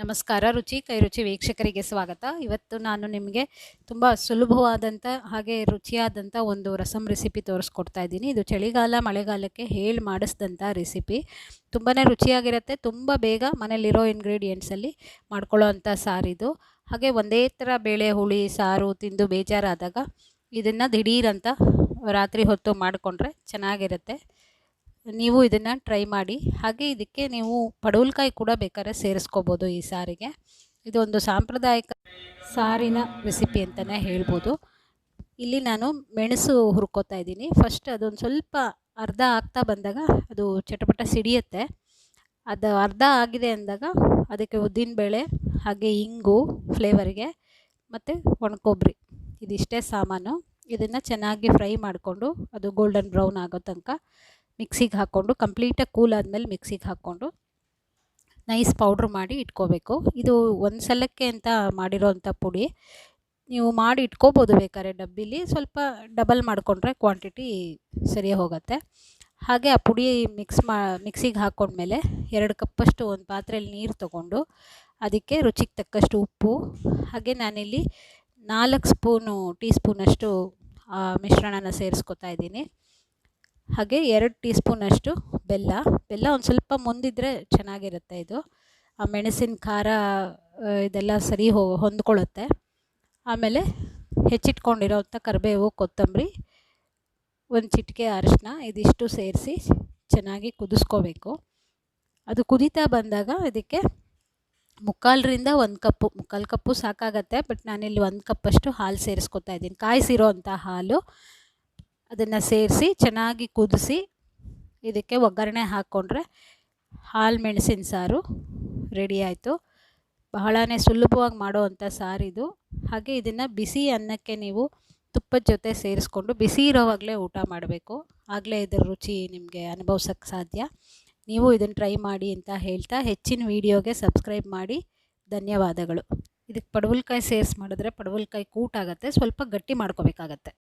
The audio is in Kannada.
ನಮಸ್ಕಾರ. ರುಚಿ ಕೈ ರುಚಿ ವೀಕ್ಷಕರಿಗೆ ಸ್ವಾಗತ. ಇವತ್ತು ನಾನು ನಿಮಗೆ ತುಂಬ ಸುಲಭವಾದಂಥ ಹಾಗೆ ರುಚಿಯಾದಂಥ ಒಂದು ರಸಮ್ ರೆಸಿಪಿ ತೋರಿಸ್ಕೊಡ್ತಾ ಇದ್ದೀನಿ. ಇದು ಚಳಿಗಾಲ ಮಳೆಗಾಲಕ್ಕೆ ಹೇಳಿ ಮಾಡಿಸಿದಂಥ ರೆಸಿಪಿ. ತುಂಬಾ ರುಚಿಯಾಗಿರುತ್ತೆ. ತುಂಬ ಬೇಗ ಮನೇಲಿರೋ ಇಂಗ್ರೀಡಿಯೆಂಟ್ಸಲ್ಲಿ ಮಾಡ್ಕೊಳ್ಳೋ ಅಂಥ ಸಾರಿದು. ಹಾಗೆ ಒಂದೇ ಥರ ಬೇಳೆ ಹುಳಿ ಸಾರು ತಿಂದು ಬೇಜಾರಾದಾಗ ಇದನ್ನು ದಿಢೀರಂತ ರಾತ್ರಿ ಹೊತ್ತು ಮಾಡಿಕೊಂಡ್ರೆ ಚೆನ್ನಾಗಿರುತ್ತೆ. ನೀವು ಇದನ್ನು ಟ್ರೈ ಮಾಡಿ. ಹಾಗೆ ಇದಕ್ಕೆ ನೀವು ಪಡವಲಕಾಯಿ ಕೂಡ ಬೇಕಾದ್ರೆ ಸೇರಿಸ್ಕೋಬೋದು ಈ ಸಾರಿಗೆ. ಇದು ಒಂದು ಸಾಂಪ್ರದಾಯಿಕ ಸಾರಿನ ರೆಸಿಪಿ ಅಂತಲೇ ಹೇಳ್ಬೋದು. ಇಲ್ಲಿ ನಾನು ಮೆಣಸು ಹುರ್ಕೋತಾ ಇದ್ದೀನಿ. ಫಸ್ಟ್ ಅದೊಂದು ಸ್ವಲ್ಪ ಅರ್ಧ ಆಗ್ತಾ ಬಂದಾಗ ಅದು ಚಟಪಟ ಸಿಡಿಯುತ್ತೆ. ಅದು ಅರ್ಧ ಆಗಿದೆ ಅಂದಾಗ ಅದಕ್ಕೆ ಉದ್ದಿನಬೇಳೆ ಹಾಗೆ ಹಿಂಗು ಫ್ಲೇವರ್ಗೆ ಮತ್ತು ಒಣಕೊಬ್ಬರಿ ಇದಿಷ್ಟೇ ಸಾಮಾನು. ಇದನ್ನು ಚೆನ್ನಾಗಿ ಫ್ರೈ ಮಾಡಿಕೊಂಡು ಅದು ಗೋಲ್ಡನ್ ಬ್ರೌನ್ ಆಗೋ ತನಕ ಮಿಕ್ಸಿಗೆ ಹಾಕ್ಕೊಂಡು ಕಂಪ್ಲೀಟಾಗಿ ಕೂಲ್ ಆದಮೇಲೆ ಮಿಕ್ಸಿಗೆ ಹಾಕ್ಕೊಂಡು ನೈಸ್ ಪೌಡ್ರ್ ಮಾಡಿ ಇಟ್ಕೋಬೇಕು. ಇದು ಒಂದು ಸಲಕ್ಕೆ ಅಂತ ಮಾಡಿರೋವಂಥ ಪುಡಿ. ನೀವು ಮಾಡಿ ಇಟ್ಕೋಬೋದು ಬೇಕಾದ್ರೆ ಡಬ್ಬಿಲಿ. ಸ್ವಲ್ಪ ಡಬಲ್ ಮಾಡಿಕೊಂಡ್ರೆ ಕ್ವಾಂಟಿಟಿ ಸರಿ ಹೋಗುತ್ತೆ. ಹಾಗೆ ಆ ಪುಡಿ ಮಿಕ್ಸಿಗೆ ಹಾಕ್ಕೊಂಡ್ಮೇಲೆ 2 ಕಪ್ಪಷ್ಟು ಒಂದು ಪಾತ್ರೆಯಲ್ಲಿ ನೀರು ತೊಗೊಂಡು ಅದಕ್ಕೆ ರುಚಿಗೆ ತಕ್ಕಷ್ಟು ಉಪ್ಪು, ಹಾಗೆ ನಾನಿಲ್ಲಿ 4 ಟೀ ಸ್ಪೂನಷ್ಟು ಮಿಶ್ರಣನ ಸೇರಿಸ್ಕೊತಾ ಇದ್ದೀನಿ. ಹಾಗೆ 2 ಟೀ ಸ್ಪೂನಷ್ಟು ಬೆಲ್ಲ ಒಂದು ಸ್ವಲ್ಪ ಮುಂದಿದ್ರೆ ಚೆನ್ನಾಗಿರುತ್ತೆ. ಇದು ಆ ಮೆಣಸಿನ ಖಾರ ಇದೆಲ್ಲ ಸರಿ ಹೊಂದ್ಕೊಳ್ಳುತ್ತೆ. ಆಮೇಲೆ ಹೆಚ್ಚಿಟ್ಕೊಂಡಿರೋಂಥ ಕರಿಬೇವು, ಕೊತ್ತಂಬರಿ, ಒಂದು ಚಿಟಿಕೆ ಅರಿಶಿನ ಇದಿಷ್ಟು ಸೇರಿಸಿ ಚೆನ್ನಾಗಿ ಕುದಿಸ್ಕೋಬೇಕು. ಅದು ಕುದೀತಾ ಬಂದಾಗ ಇದಕ್ಕೆ 1 ಕಪ್ಪು ಸಾಕಾಗತ್ತೆ. ಬಟ್ ನಾನಿಲ್ಲಿ 1 ಕಪ್ಪಷ್ಟು ಹಾಲು ಸೇರಿಸ್ಕೊತಾ ಇದ್ದೀನಿ. ಕಾಯಿಸಿರೋ ಅಂಥ ಹಾಲು ಅದನ್ನು ಸೇರಿಸಿ ಚೆನ್ನಾಗಿ ಕುದಿಸಿ ಇದಕ್ಕೆ ಒಗ್ಗರಣೆ ಹಾಕ್ಕೊಂಡ್ರೆ ಹಾಲು ಮೆಣಸಿನ ಸಾರು ರೆಡಿ ಆಯಿತು. ಬಹಳನೇ ಸುಲಭವಾಗಿ ಮಾಡೋವಂಥ ಸಾರಿದು. ಹಾಗೆ ಇದನ್ನು ಬಿಸಿ ಅನ್ನಕ್ಕೆ ನೀವು ತುಪ್ಪದ ಜೊತೆ ಸೇರಿಸ್ಕೊಂಡು ಬಿಸಿ ಇರೋವಾಗಲೇ ಊಟ ಮಾಡಬೇಕು. ಆಗಲೇ ಇದರ ರುಚಿ ನಿಮಗೆ ಅನುಭವಿಸೋಕ್ಕೆ ಸಾಧ್ಯ. ನೀವು ಇದನ್ನು ಟ್ರೈ ಮಾಡಿ ಅಂತ ಹೇಳ್ತಾ ಹೆಚ್ಚಿನ ವೀಡಿಯೋಗೆ ಸಬ್ಸ್ಕ್ರೈಬ್ ಮಾಡಿ. ಧನ್ಯವಾದಗಳು. ಇದಕ್ಕೆ ಪಡವಲಕಾಯಿ ಸೇರಿಸಿ ಮಾಡಿದ್ರೆ ಪಡವಲಕಾಯಿ ಕೂಟಾಗುತ್ತೆ, ಸ್ವಲ್ಪ ಗಟ್ಟಿ ಮಾಡ್ಕೋಬೇಕಾಗತ್ತೆ.